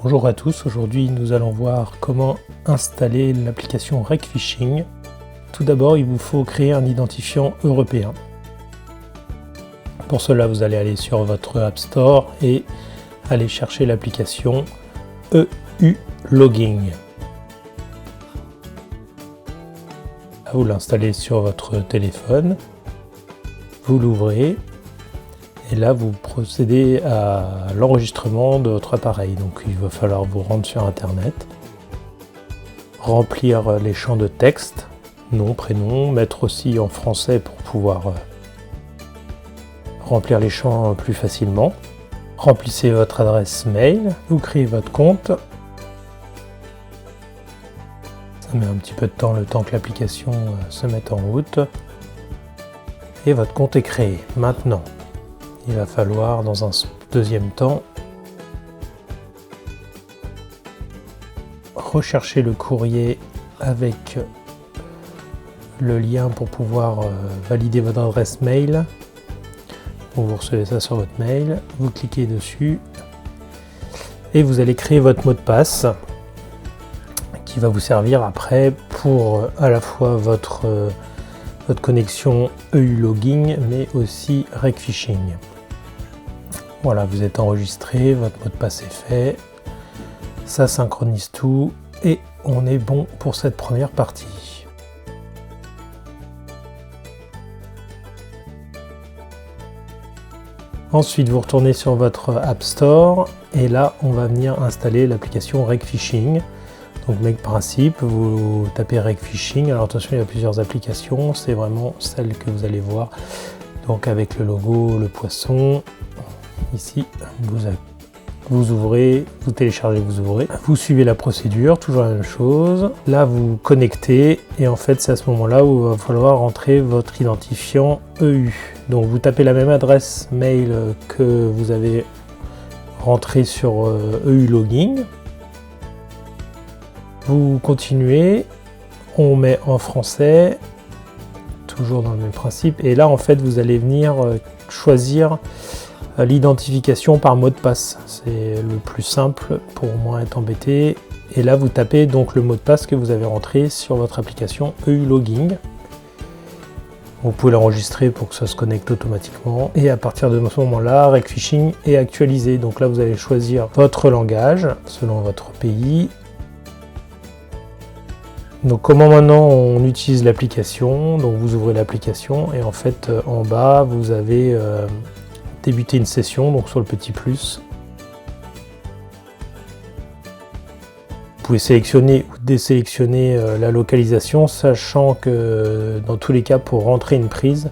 Bonjour à tous, aujourd'hui nous allons voir comment installer l'application RecFishing. Tout d'abord, il vous faut créer un identifiant européen. Pour cela, vous allez aller sur votre App Store et aller chercher l'application EU Logging. Vous l'installez sur votre téléphone, vous l'ouvrez et là vous procédez à l'enregistrement de votre appareil. Donc il va falloir vous rendre sur internet, remplir les champs de texte, nom, prénom, mettre aussi en français pour pouvoir remplir les champs plus facilement. Remplissez votre adresse mail, vous créez votre compte. Ça met un petit peu de temps, le temps que l'application se mette en route. Et votre compte est créé. Maintenant, il va falloir, dans un deuxième temps, rechercher le courrier avec le lien pour pouvoir valider votre adresse mail. Vous recevez ça sur votre mail, vous cliquez dessus et vous allez créer votre mot de passe qui va vous servir après pour à la fois votre connexion EU Logging mais aussi RecFishing. Voilà, vous êtes enregistré, votre mot de passe est fait, ça synchronise tout et on est bon pour cette première partie. Ensuite, vous retournez sur votre App Store et là, on va venir installer l'application RecFishing. Donc, même principe, vous tapez RecFishing. Alors attention, il y a plusieurs applications, c'est vraiment celle que vous allez voir. Donc, avec le logo, le poisson. Ici, vous ouvrez, vous téléchargez, vous ouvrez. Vous suivez la procédure, toujours la même chose. Là, vous connectez et en fait, c'est à ce moment-là où il va falloir rentrer votre identifiant EU. Donc, vous tapez la même adresse mail que vous avez rentré sur EU Logging. Vous continuez, on met en français, toujours dans le même principe. Et là, en fait, vous allez venir choisir l'identification par mot de passe. C'est le plus simple pour moins être embêté. Et là, vous tapez donc le mot de passe que vous avez rentré sur votre application EU Logging. Vous pouvez l'enregistrer pour que ça se connecte automatiquement. Et à partir de ce moment-là, RecFishing est actualisé. Donc là, vous allez choisir votre langage selon votre pays. Donc comment maintenant on utilise l'application, donc vous ouvrez l'application et en fait en bas vous avez débuté une session, donc sur le petit plus. Vous pouvez sélectionner ou désélectionner la localisation, sachant que dans tous les cas pour rentrer une prise,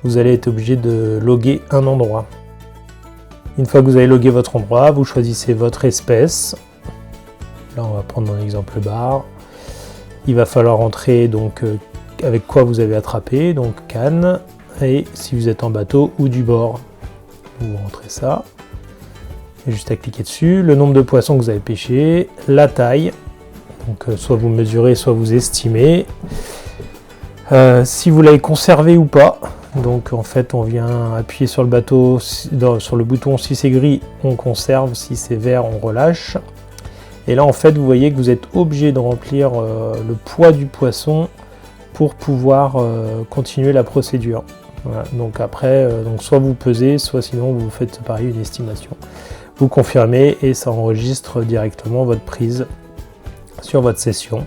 vous allez être obligé de loguer un endroit. Une fois que vous avez logué votre endroit, vous choisissez votre espèce. Là on va prendre mon exemple bar. Il va falloir entrer donc avec quoi vous avez attrapé, donc canne, et si vous êtes en bateau ou du bord, vous rentrez ça. Et juste à cliquer dessus, le nombre de poissons que vous avez pêché, la taille, donc soit vous mesurez, soit vous estimez, si vous l'avez conservé ou pas. Donc en fait on vient appuyer sur le bateau, sur le bouton, si c'est gris on conserve, si c'est vert on relâche. Et là, en fait, vous voyez que vous êtes obligé de remplir le poids du poisson pour pouvoir continuer la procédure. Voilà. Donc après, soit vous pesez, soit sinon vous faites pareil une estimation. Vous confirmez et ça enregistre directement votre prise sur votre session.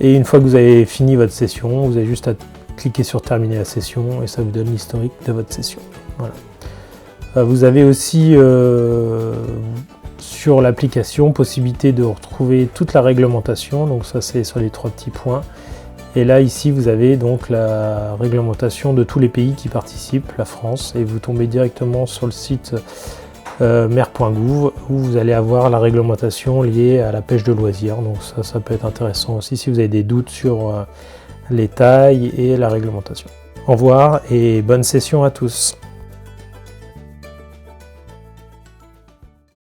Et une fois que vous avez fini votre session, vous avez juste à cliquer sur terminer la session et ça vous donne l'historique de votre session. Voilà. Vous avez aussi sur l'application, possibilité de retrouver toute la réglementation, donc ça c'est sur les 3 petits points. Et là ici vous avez donc la réglementation de tous les pays qui participent, la France, et vous tombez directement sur le site mer.gouv où vous allez avoir la réglementation liée à la pêche de loisirs. Donc ça peut être intéressant aussi si vous avez des doutes sur les tailles et la réglementation. Au revoir et bonne session à tous.